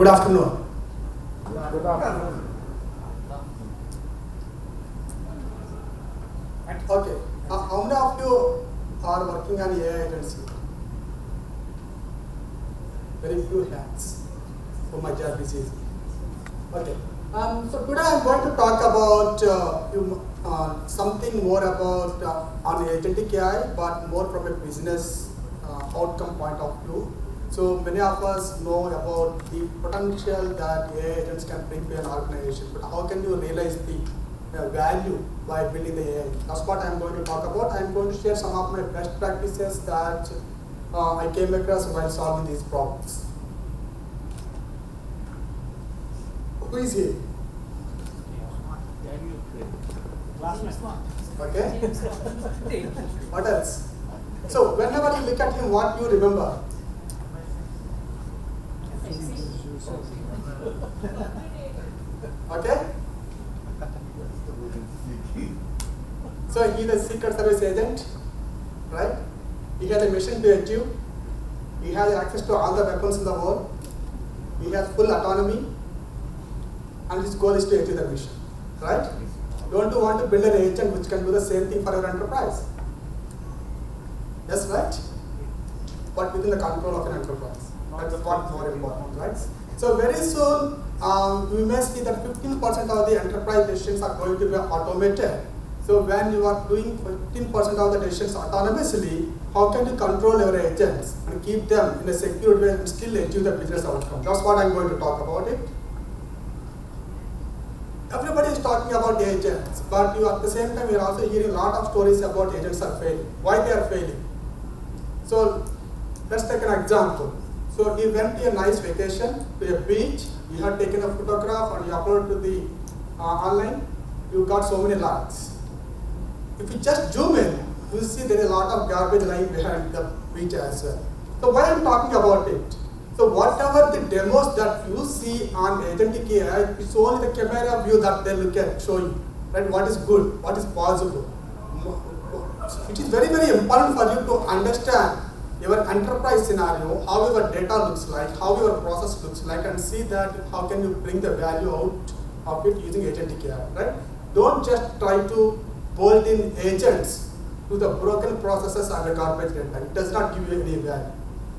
Good afternoon. Good afternoon. Okay. How many of you are working on AI agency? Very few hands. So my job is easy. Okay. So today I'm going to talk about something more about on agentic AI, but more from a business outcome point of view. So many of us know about the potential that AI agents can bring to an organization, but how can you realize the value by building the AI? That's what I'm going to talk about. I'm going to share some of my best practices that I came across while solving these problems. Who is here? Okay. What else? So whenever you look at him, what do you remember? Okay. So he is a secret service agent, right? He has a mission to achieve. He has access to all the weapons in the world. He has full autonomy. And his goal is to achieve the mission, right? Don't you want to build an agent which can do the same thing for your enterprise? Yes, right? But within the control of an enterprise. That's what more important, right? So very soon, we may see that 15% of the enterprise decisions are going to be automated. So when you are doing 15% of the decisions autonomously, how can you control your agents and keep them in a secure way and still achieve the business outcome? That's what I'm going to talk about it. Everybody is talking about agents, but at the same time, we are also hearing a lot of stories about agents are failing. Why they are failing? So let's take an example. So he went to a nice vacation to a beach. You had taken a photograph and you uploaded to the online. You got so many likes. If you just zoom in, you see there is a lot of garbage lying behind the beach as well. So why I'm talking about it? So whatever the demos that you see on agentic AI, it's only the camera view that they look at, show you, right? What is good, what is possible. It is very, very important for you to understand your enterprise scenario, how your data looks like, how your process looks like, and see that how can you bring the value out of it using agentic AI, right? Don't just try to bolt in agents to the broken processes and the garbage data. It does not give you any value.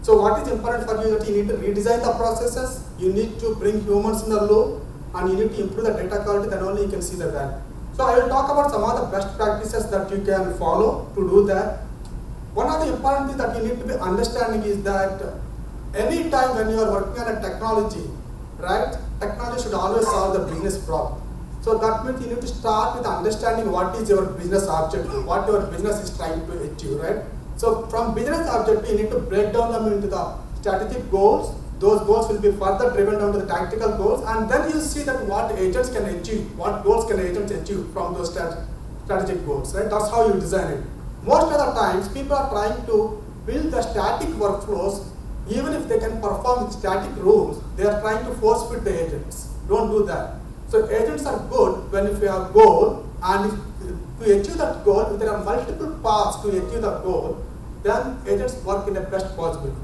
So what is important for you is that you need to redesign the processes, you need to bring humans in the loop, and you need to improve the data quality, then only you can see the value. So I will talk about some of the best practices that you can follow to do that. One of the important things that you need to be understanding is that any time when you are working on a technology, right, technology should always solve the business problem. So that means you need to start with understanding what is your business objective, what your business is trying to achieve, right? So from business objective, you need to break down them into the strategic goals. Those goals will be further driven down to the tactical goals, and then you see that what agents can achieve, what goals can agents achieve from those strategic goals, right? That's how you design it. Most of the times, people are trying to build the static workflows, even if they can perform with static rules, they are trying to force fit the agents. Don't do that. So agents are good when if you have a goal, and to achieve that goal, if there are multiple paths to achieve that goal, then agents work in the best possible way.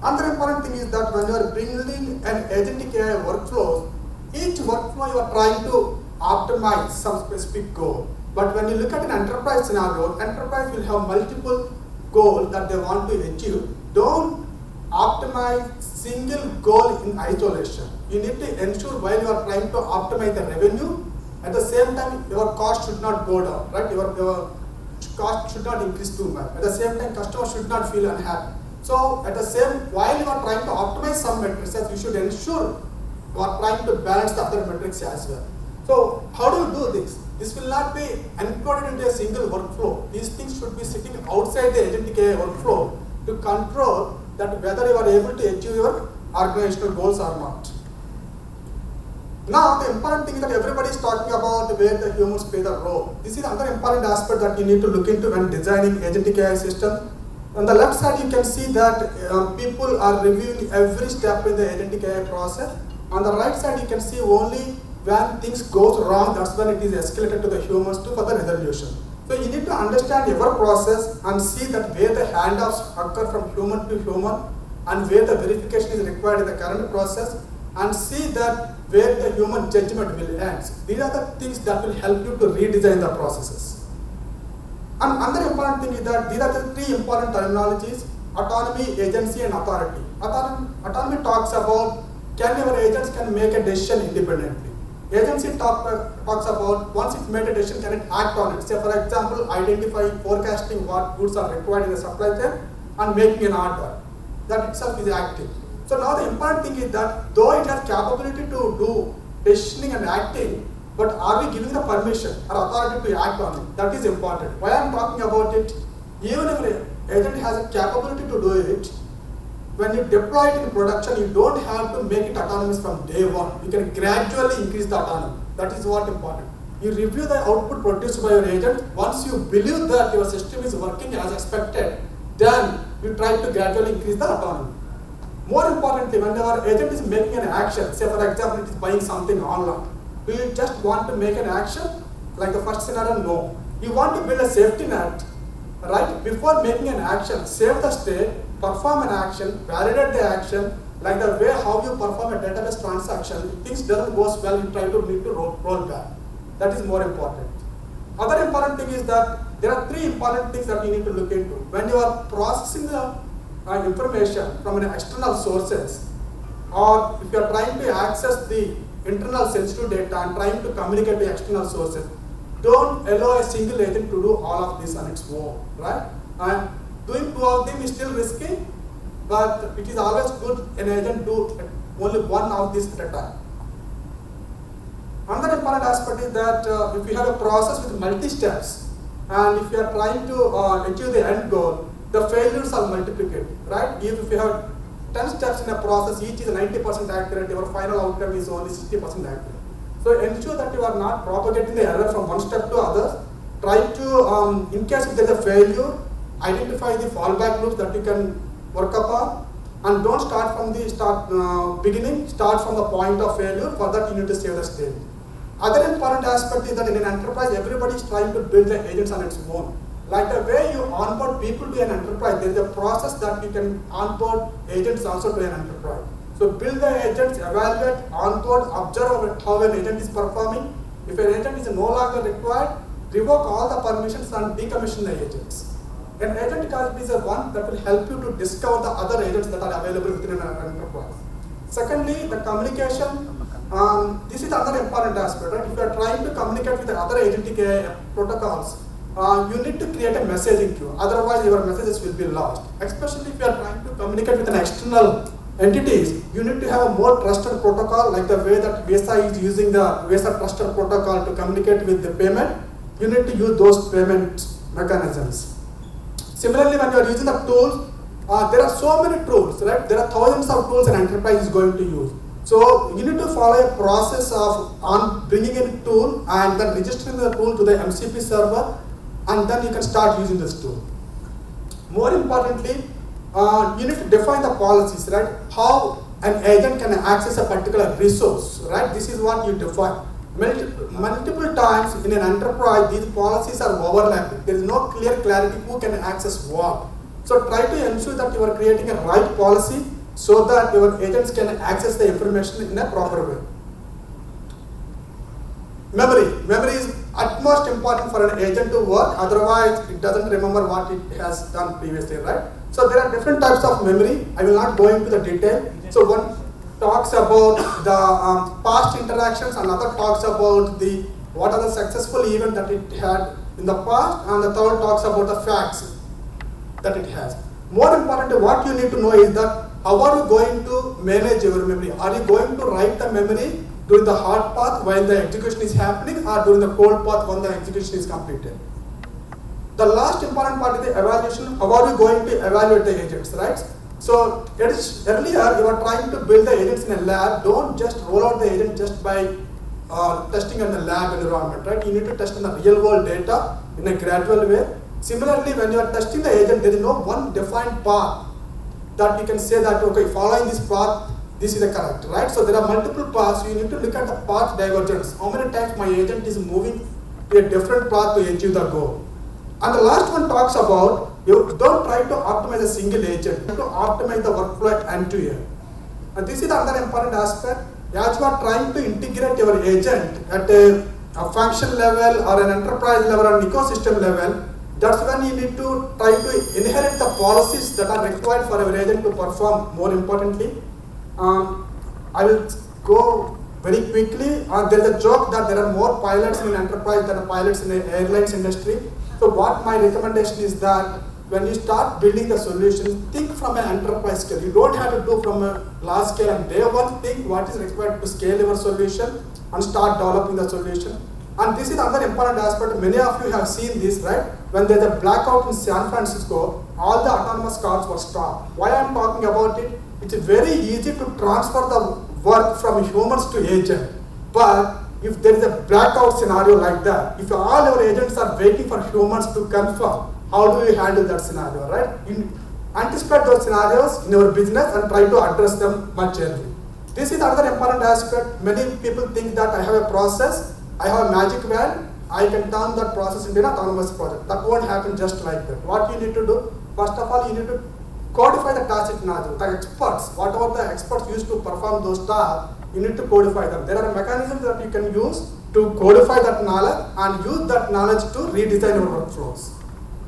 Another important thing is that when you are building an agentic AI workflow, each workflow you are trying to optimize some specific goal. But when you look at an enterprise scenario, enterprise will have multiple goals that they want to achieve. Don't optimize single goal in isolation. You need to ensure while you are trying to optimize the revenue, at the same time your cost should not go down, right? Your cost should not increase too much. At the same time, customers should not feel unhappy. So at the same, while you are trying to optimize some metrics, you should ensure you are trying to balance the other metrics as well. So how do you do this? This will not be encoded into a single workflow. These things should be sitting outside the agentic AI workflow to control that whether you are able to achieve your organizational goals or not. Now, the important thing is that everybody is talking about where the humans play the role. This is another important aspect that you need to look into when designing agentic AI system. On the left side, you can see that people are reviewing every step in the agentic AI process. On the right side, you can see only when things goes wrong, that's when it is escalated to the humans to further resolution. So you need to understand your process and see that where the handoffs occur from human to human, and where the verification is required in the current process, and see that where the human judgment will end. These are the things that will help you to redesign the processes. And another important thing is that these are the three important terminologies: autonomy, agency, and authority. Autonomy talks about can your agents can make a decision independently. Agency talks about once it made a decision, can it act on it? Say for example, identifying, forecasting what goods are required in the supply chain and making an order. That itself is acting. So now the important thing is that though it has capability to do decisioning and acting, but are we giving the permission or authority to act on it? That is important. Why I am talking about it? Even if an agent has a capability to do it, when you deploy it in production, you don't have to make it autonomous from day one. You can gradually increase the autonomy. That is what important. You review the output produced by your agent. Once you believe that your system is working as expected, then you try to gradually increase the autonomy. More importantly, when our agent is making an action, say for example, it is buying something online, do you just want to make an action? Like the first scenario, no. You want to build a safety net, right? Before making an action, save the state, perform an action, validate the action, like the way how you perform a database transaction. If things doesn't go well, you need to roll back. That is more important. Other important thing is that there are three important things that you need to look into. When you are processing the information from an external sources, or if you are trying to access the internal sensitive data and trying to communicate to external sources, don't allow a single agent to do all of this on its own, right? And doing two of them is still risky, but it is always good an agent do only one of these at a time. Another important aspect is that if you have a process with multi-steps, and if you are trying to achieve the end goal, the failures are multiplicated, right? If you have 10 steps in a process, each is 90% accurate, your final outcome is only 60% accurate. So ensure that you are not propagating the error from one step to others. Try to, in case if there is a failure, identify the fallback loops that you can work upon, and don't start from the beginning, start from the point of failure. For that, you need to save the state. Other important aspect is that in an enterprise, everybody is trying to build the agents on its own. Like the way you onboard people to an enterprise, there is a process that you can onboard agents also to an enterprise. So build the agents, evaluate, onboard, observe how an agent is performing. If an agent is no longer required, revoke all the permissions and decommission the agents. An agent is a one that will help you to discover the other agents that are available within an enterprise. Secondly, the communication. This is another important aspect, right? If you are trying to communicate with the other agentic protocols, you need to create a messaging queue. Otherwise, your messages will be lost. Especially if you are trying to communicate with an external entities, you need to have a more trusted protocol, like the way that 𝗂𝗁 is using the 𝗂𝗁 trusted protocol to communicate with the payment. You need to use those payment mechanisms. Similarly, when you are using the tools, there are so many tools, right? There are thousands of tools an enterprise is going to use. So you need to follow a process of bringing in a tool and then registering the tool to the MCP server, and then you can start using this tool. More importantly, you need to define the policies, right? How an agent can access a particular resource, right? This is what you define. Multiple times in an enterprise, these policies are overlapping. There is no clear clarity who can access what. So try to ensure that you are creating a right policy so that your agents can access the information in a proper way. Memory is utmost important for an agent to work, otherwise it doesn't remember what it has done previously, right? So there are different types of memory. I will not go into the detail. So one talks about the past interactions, another talks about what are the successful events that it had in the past, and the third talks about the facts that it has. More importantly, what you need to know is that how are you going to manage your memory? Are you going to write the memory during the hot path while the execution is happening, or during the cold path when the execution is completed? The last important part is the evaluation. How are you going to evaluate the agents, right? So earlier you were trying to build the agents in a lab. Don't just roll out the agent just by testing in the lab environment, right? You need to test on the real world data in a gradual way. Similarly, when you are testing the agent, there is no one defined path that you can say that, okay, following this path, this is the correct, right? So there are multiple paths. You need to look at the path divergence. How many times my agent is moving to a different path to achieve the goal? And the last one talks about You don't try to optimize a single agent. You have to optimize the workflow end to end. And this is another important aspect. As you are trying to integrate your agent at a function level or an enterprise level or an ecosystem level, that's when you need to try to inherit the policies that are required for your agent to perform more importantly. I will go very quickly. There is a joke that there are more pilots in enterprise than pilots in the airlines industry. So what my recommendation is that when you start building the solution, think from an enterprise scale. You don't have to do from a large scale, and day one, think what is required to scale your solution and start developing the solution. And this is another important aspect. Many of you have seen this, right? When there's a blackout in San Francisco, all the autonomous cars were stopped. Why I'm talking about it? It's very easy to transfer the work from humans to agent. But if there is a blackout scenario like that, if all your agents are waiting for humans to confirm, how do you handle that scenario, right? You anticipate those scenarios in your business and try to address them much early. This is another important aspect. Many people think that I have a process, I have a magic wand, I can turn that process into an autonomous project. That won't happen just like that. What you need to do, first of all, you need to codify the task scenario. The experts, whatever the experts use to perform those tasks, you need to codify them. There are mechanisms that you can use to codify that knowledge and use that knowledge to redesign your workflows.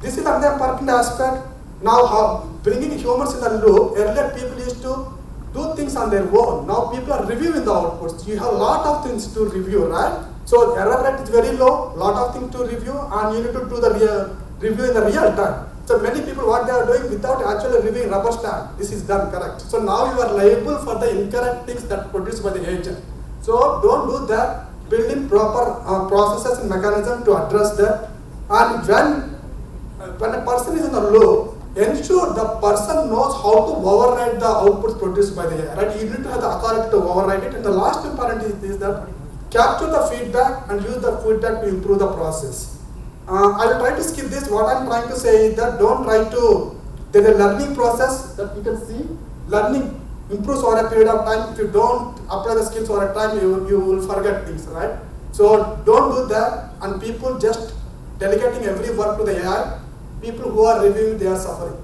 This is another important aspect. Now, how bringing humans in the loop, earlier people used to do things on their own. Now people are reviewing the outputs. You have a lot of things to review, right? So error rate is very low, lot of things to review, and you need to do the review in the real time. So many people, what they are doing without actually reviewing rubber stamp, this is done correct. So now you are liable for the incorrect things that produced by the agent. So don't do that. Build in proper processes and mechanisms to address that. And when a person is in the loop, ensure the person knows how to override the outputs produced by the AI. Right? You need to have the authority to override it. And the last important is that capture the feedback and use the feedback to improve the process. I will try to skip this. What I am trying to say is that don't try to, there's a learning process that you can see. Learning improves over a period of time. If you don't apply the skills over a time, you will forget things, right? So don't do that, and people just delegating every work to the AI. People who are reviewing, they are suffering,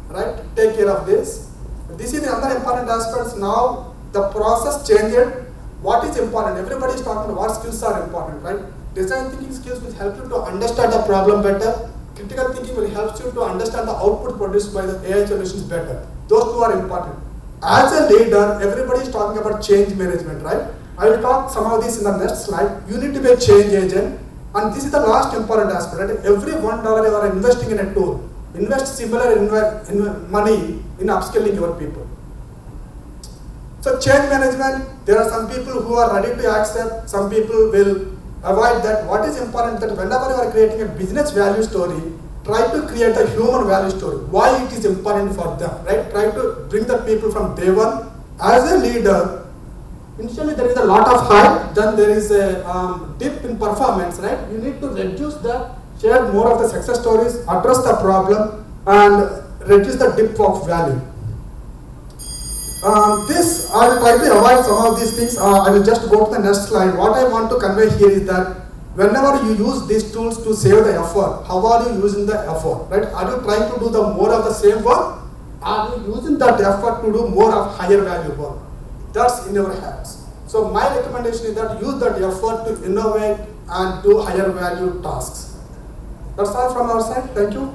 right? Take care of this. This is another important aspect. Now the process changed. What is important? Everybody is talking about what skills are important, right? Design thinking skills will help you to understand the problem better. Critical thinking will help you to understand the output produced by the AI solutions better. Those two are important. As a leader, everybody is talking about change management, right? I will talk some of this in the next slide. You need to be a change agent. And this is the last important aspect, right? Every $1 you are investing in a tool, invest similar money in upskilling your people. So change management, there are some people who are ready to accept, some people will avoid that. What is important that whenever you are creating a business value story, try to create a human value story. Why it is important for them, right? Try to bring the people from day one. As a leader, initially there is a lot of hype, then there is a dip in performance, right? You need to reduce that, share more of the success stories, address the problem, and reduce the dip of value. This, I will try to avoid some of these things. I will just go to the next slide. What I want to convey here is that whenever you use these tools to save the effort, how are you using the effort, right? Are you trying to do the more of the same work? Are you using that effort to do more of higher value work? That's in your hands. So my recommendation is that use that effort to innovate and do higher value tasks. That's all from our side. Thank you.